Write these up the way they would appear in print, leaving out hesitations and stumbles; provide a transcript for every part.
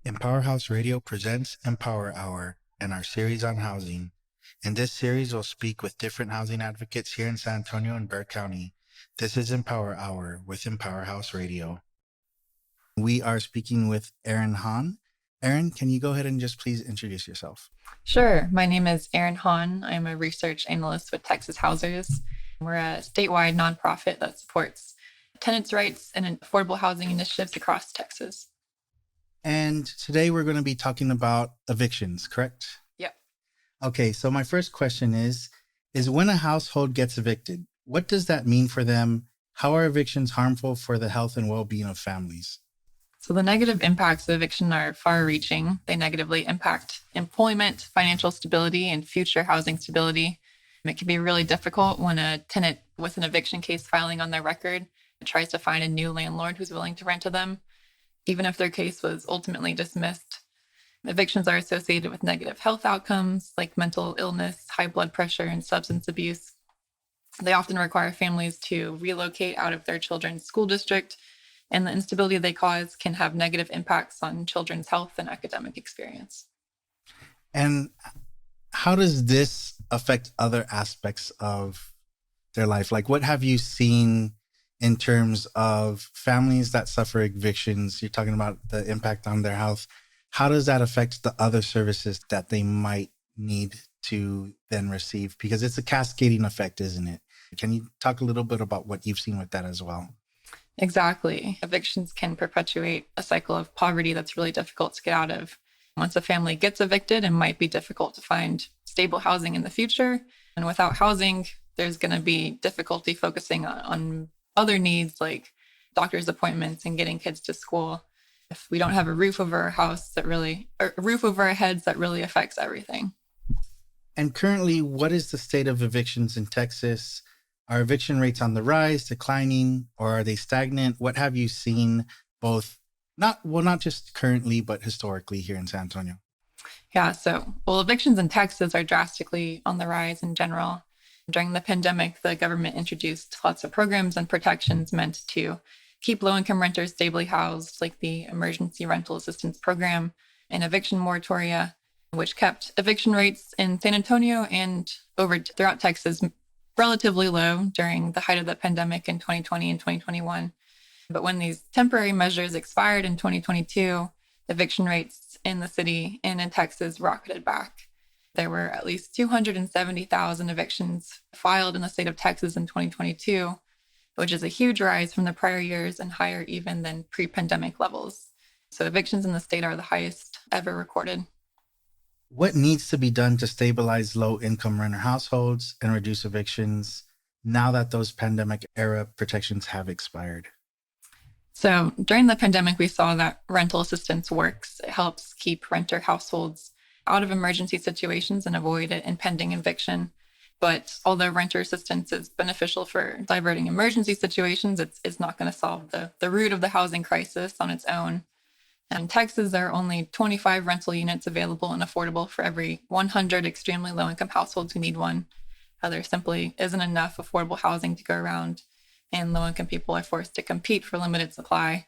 Empower House Radio presents Empower Hour and our series on housing. In this series, we'll speak with different housing advocates here in San Antonio and Bexar County. This is Empower Hour with Empower House Radio. We are speaking with Erin Hahn. Erin, can you go ahead and just please introduce yourself? Sure. My name is Erin Hahn. I'm a research analyst with Texas Housers. We're a statewide nonprofit that supports tenants' rights and affordable housing initiatives across Texas. And today we're going to be talking about evictions, correct? Yep. Okay, so my first question is when a household gets evicted, what does that mean for them? How are evictions harmful for the health and well-being of families? So the negative impacts of eviction are far-reaching. They negatively impact employment, financial stability, and future housing stability. It can be really difficult when a tenant with an eviction case filing on their record tries to find a new landlord who's willing to rent to them, even if their case was ultimately dismissed. Evictions are associated with negative health outcomes like mental illness, high blood pressure, and substance abuse. They often require families to relocate out of their children's school district, and the instability they cause can have negative impacts on children's health and academic experience. And how does this affect other aspects of their life? Like, what have you seen in terms of families that suffer evictions? You're talking about the impact on their health. How does that affect the other services that they might need to then receive? Because it's a cascading effect, isn't it? Can you talk a little bit about what you've seen with that as well? Exactly. Evictions can perpetuate a cycle of poverty that's really difficult to get out of. Once a family gets evicted, it might be difficult to find stable housing in the future. And without housing, there's going to be difficulty focusing on other needs like doctor's appointments and getting kids to school. If we don't have a roof over our house a roof over our heads, that really affects everything. And currently, what is the state of evictions in Texas? Are eviction rates on the rise, declining, or are they stagnant? What have you seen both, not just currently, but historically here in San Antonio? Yeah, evictions in Texas are drastically on the rise in general. During the pandemic, the government introduced lots of programs and protections meant to keep low-income renters stably housed, like the Emergency Rental Assistance Program and eviction moratoria, which kept eviction rates in San Antonio and throughout Texas relatively low during the height of the pandemic in 2020 and 2021. But when these temporary measures expired in 2022, eviction rates in the city and in Texas rocketed back. There were at least 270,000 evictions filed in the state of Texas in 2022, which is a huge rise from the prior years and higher even than pre-pandemic levels. So evictions in the state are the highest ever recorded. What needs to be done to stabilize low-income renter households and reduce evictions now that those pandemic-era protections have expired? So during the pandemic, we saw that rental assistance works. It helps keep renter households out of emergency situations and avoid an impending eviction. But although renter assistance is beneficial for diverting emergency situations, it's not going to solve the root of the housing crisis on its own. In Texas, there are only 25 rental units available and affordable for every 100 extremely low-income households who need one. There simply isn't enough affordable housing to go around, and low-income people are forced to compete for limited supply.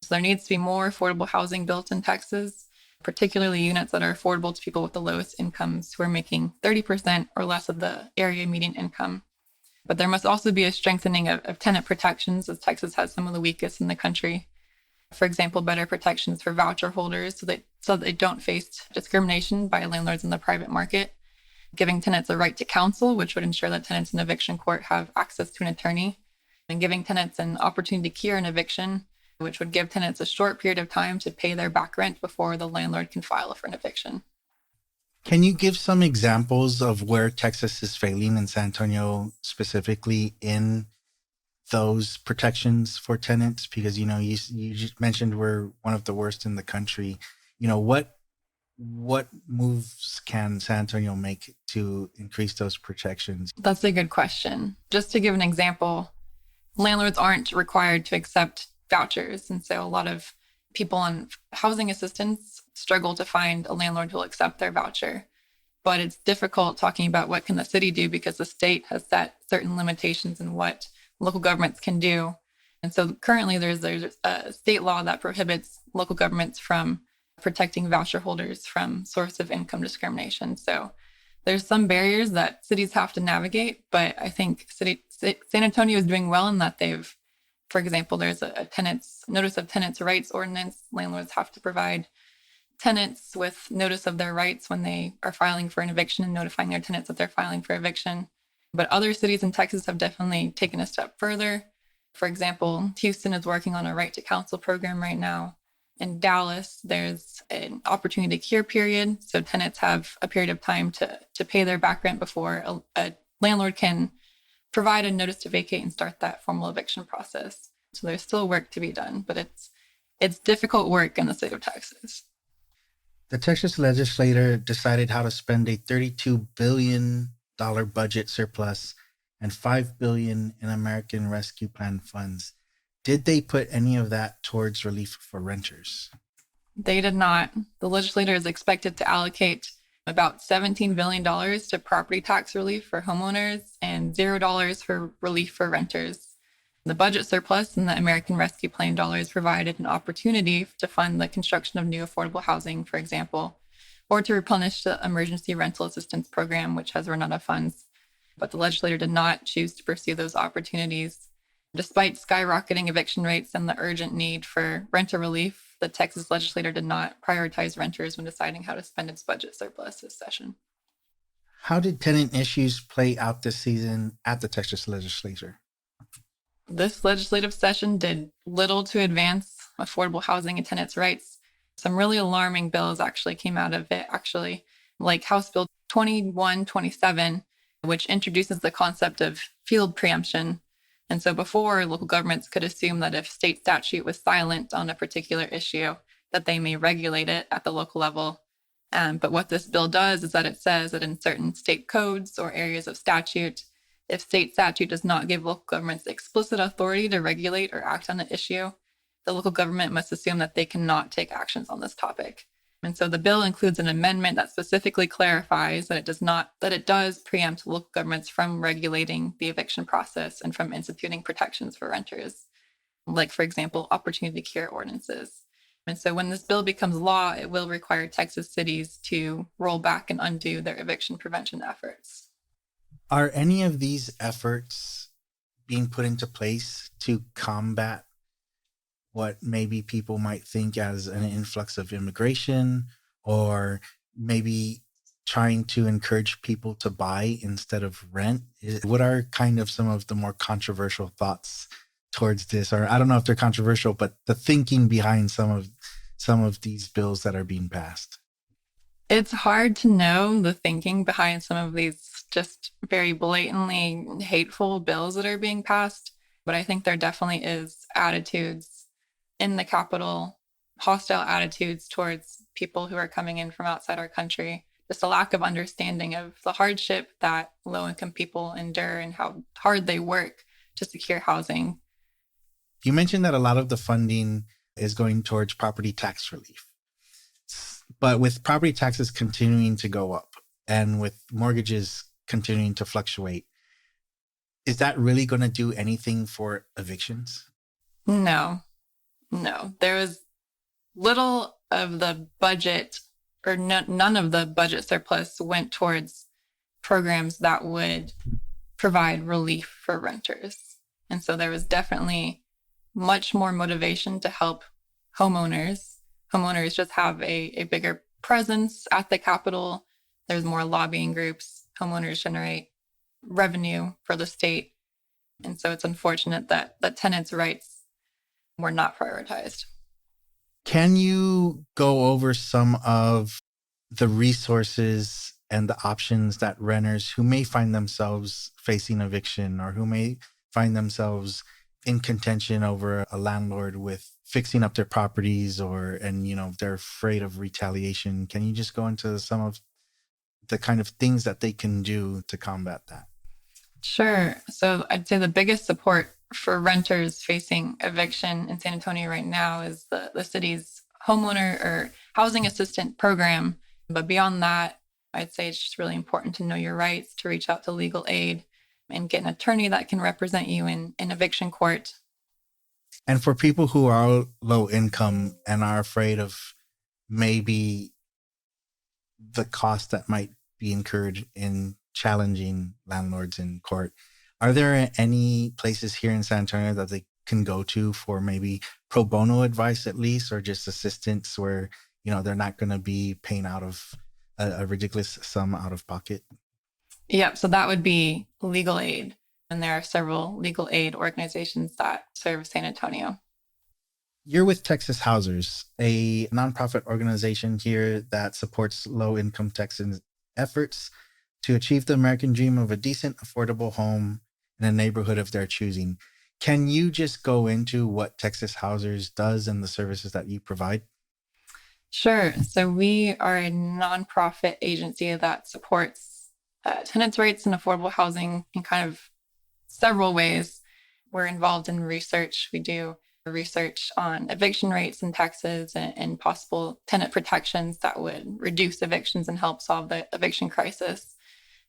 So there needs to be more affordable housing built in Texas, particularly units that are affordable to people with the lowest incomes who are making 30% or less of the area median income. But there must also be a strengthening of tenant protections, as Texas has some of the weakest in the country. For example, better protections for voucher holders so that they don't face discrimination by landlords in the private market, giving tenants a right to counsel, which would ensure that tenants in eviction court have access to an attorney, and giving tenants an opportunity to cure an eviction, which would give tenants a short period of time to pay their back rent before the landlord can file for an eviction. Can you give some examples of where Texas is failing in San Antonio specifically in those protections for tenants? Because, you just mentioned we're one of the worst in the country. What moves can San Antonio make to increase those protections? That's a good question. Just to give an example, landlords aren't required to accept vouchers. And so a lot of people on housing assistance struggle to find a landlord who will accept their voucher. But it's difficult talking about what can the city do because the state has set certain limitations in what local governments can do. And so currently there's a state law that prohibits local governments from protecting voucher holders from source of income discrimination. So there's some barriers that cities have to navigate, but I think San Antonio is doing well in that they've, for example, there's a tenants notice of tenants' rights ordinance. Landlords have to provide tenants with notice of their rights when they are filing for an eviction and notifying their tenants that they're filing for eviction. But other cities in Texas have definitely taken a step further. For example, Houston is working on a right to counsel program right now. In Dallas, there's an opportunity to cure period. So tenants have a period of time to pay their back rent before a landlord can provide a notice to vacate and start that formal eviction process. So there's still work to be done, but it's difficult work in the state of Texas. The Texas legislature decided how to spend a $32 billion budget surplus and $5 billion in American Rescue Plan funds. Did they put any of that towards relief for renters? They did not. The legislature is expected to allocate about $17 billion to property tax relief for homeowners and $0 for relief for renters. The budget surplus and the American Rescue Plan dollars provided an opportunity to fund the construction of new affordable housing, for example, or to replenish the emergency rental assistance program, which has run out of funds. But the legislature did not choose to pursue those opportunities. Despite skyrocketing eviction rates and the urgent need for renter relief, the Texas legislature did not prioritize renters when deciding how to spend its budget surplus this session. How did tenant issues play out this season at the Texas legislature? This legislative session did little to advance affordable housing and tenants' rights. Some really alarming bills actually came out of it, like House Bill 2127, which introduces the concept of field preemption. And so before, local governments could assume that if state statute was silent on a particular issue, that they may regulate it at the local level. But what this bill does is that it says that in certain state codes or areas of statute, if state statute does not give local governments explicit authority to regulate or act on the issue, the local government must assume that they cannot take actions on this topic. And so the bill includes an amendment that specifically clarifies that it does preempt local governments from regulating the eviction process and from instituting protections for renters, like, for example, opportunity cure ordinances. And so when this bill becomes law, it will require Texas cities to roll back and undo their eviction prevention efforts. Are any of these efforts being put into place to combat what maybe people might think as an influx of immigration, or maybe trying to encourage people to buy instead of rent? What are kind of some of the more controversial thoughts towards this? Or I don't know if they're controversial, but the thinking behind some of these bills that are being passed. It's hard to know the thinking behind some of these just very blatantly hateful bills that are being passed. But I think there definitely is attitudes in the Capitol, hostile attitudes towards people who are coming in from outside our country. Just a lack of understanding of the hardship that low-income people endure and how hard they work to secure housing. You mentioned that a lot of the funding is going towards property tax relief. But with property taxes continuing to go up and with mortgages continuing to fluctuate, is that really going to do anything for evictions? No. There was little of the budget, or none of the budget surplus went towards programs that would provide relief for renters. And so there was definitely much more motivation to help homeowners. Homeowners just have a bigger presence at the Capitol. There's more lobbying groups. Homeowners generate revenue for the state. And so it's unfortunate that tenants' rights were not prioritized. Can you go over some of the resources and the options that renters who may find themselves facing eviction or who may find themselves in contention over a landlord with fixing up their properties and they're afraid of retaliation? Can you just go into some of the kind of things that they can do to combat that? Sure. So I'd say the biggest support for renters facing eviction in San Antonio right now is the city's homeowner or housing assistant program. But beyond that, I'd say it's just really important to know your rights, to reach out to legal aid and get an attorney that can represent you in eviction court. And for people who are low income and are afraid of maybe the cost that might be incurred in challenging landlords in court. Are there any places here in San Antonio that they can go to for maybe pro bono advice at least, or just assistance where, they're not going to be paying out of a ridiculous sum out of pocket? Yep. So that would be legal aid. And there are several legal aid organizations that serve San Antonio. You're with Texas Housers, a nonprofit organization here that supports low income Texans' efforts to achieve the American dream of a decent, affordable home in a neighborhood of their choosing. Can you just go into what Texas Housers does and the services that you provide? Sure. So we are a nonprofit agency that supports tenants' rights and affordable housing in kind of several ways. We're involved in research. We do research on eviction rates in Texas and possible tenant protections that would reduce evictions and help solve the eviction crisis.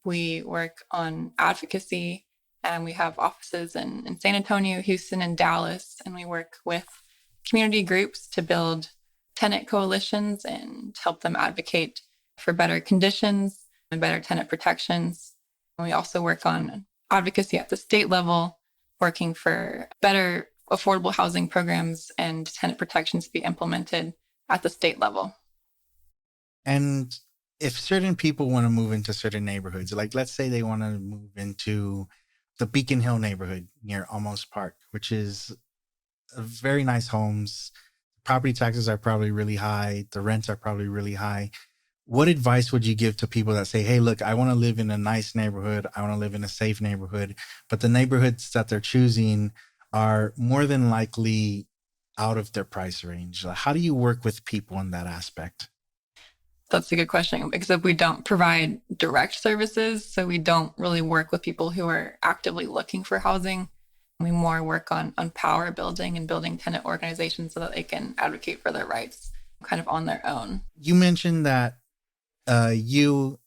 We work on advocacy, and we have offices in San Antonio, Houston, and Dallas. And we work with community groups to build tenant coalitions and help them advocate for better conditions and better tenant protections. And we also work on advocacy at the state level, working for better affordable housing programs and tenant protections to be implemented at the state level. And if certain people want to move into certain neighborhoods, like let's say they want to move into the Beacon Hill neighborhood near Almost Park, which is very nice homes. Property taxes are probably really high. The rents are probably really high. What advice would you give to people that say, hey, look, I want to live in a nice neighborhood. I want to live in a safe neighborhood, but the neighborhoods that they're choosing are more than likely out of their price range? How do you work with people in that aspect? That's a good question, except we don't provide direct services. So we don't really work with people who are actively looking for housing. We more work on power building and building tenant organizations so that they can advocate for their rights kind of on their own. You mentioned that you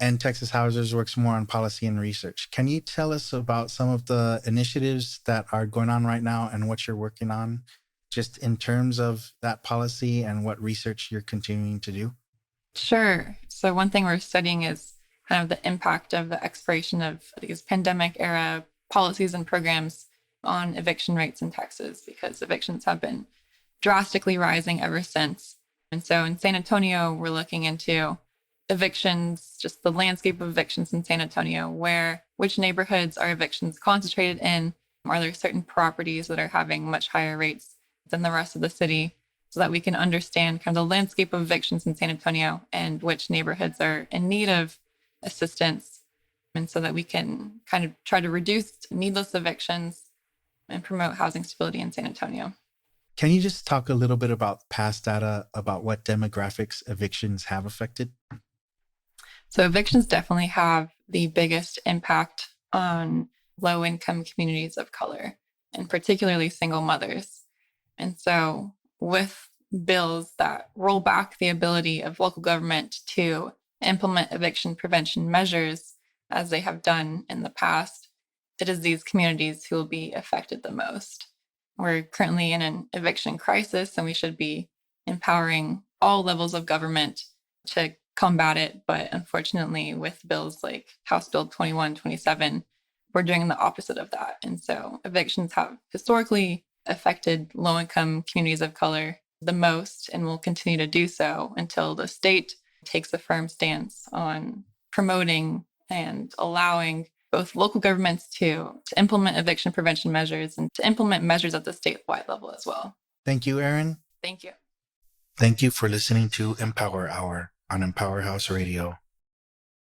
and Texas Housers works more on policy and research. Can you tell us about some of the initiatives that are going on right now and what you're working on, just in terms of that policy and what research you're continuing to do? Sure. So one thing we're studying is kind of the impact of the expiration of these pandemic era policies and programs on eviction rates in Texas, because evictions have been drastically rising ever since. And so in San Antonio, we're looking into evictions, just the landscape of evictions in San Antonio, which neighborhoods are evictions concentrated in? Are there certain properties that are having much higher rates than the rest of the city, so that we can understand kind of the landscape of evictions in San Antonio and which neighborhoods are in need of assistance, and so that we can kind of try to reduce needless evictions and promote housing stability in San Antonio. Can you just talk a little bit about past data about what demographics evictions have affected? So evictions definitely have the biggest impact on low income communities of color, and particularly single mothers. And so with bills that roll back the ability of local government to implement eviction prevention measures as they have done in the past, it is these communities who will be affected the most. We're currently in an eviction crisis, and we should be empowering all levels of government to combat it. But unfortunately, with bills like House Bill 2127, we're doing the opposite of that. And so evictions have historically affected low income communities of color the most, and will continue to do so until the state takes a firm stance on promoting and allowing both local governments to implement eviction prevention measures and to implement measures at the statewide level as well. Thank you, Erin. Thank you. Thank you for listening to Empower Hour on Empower House Radio.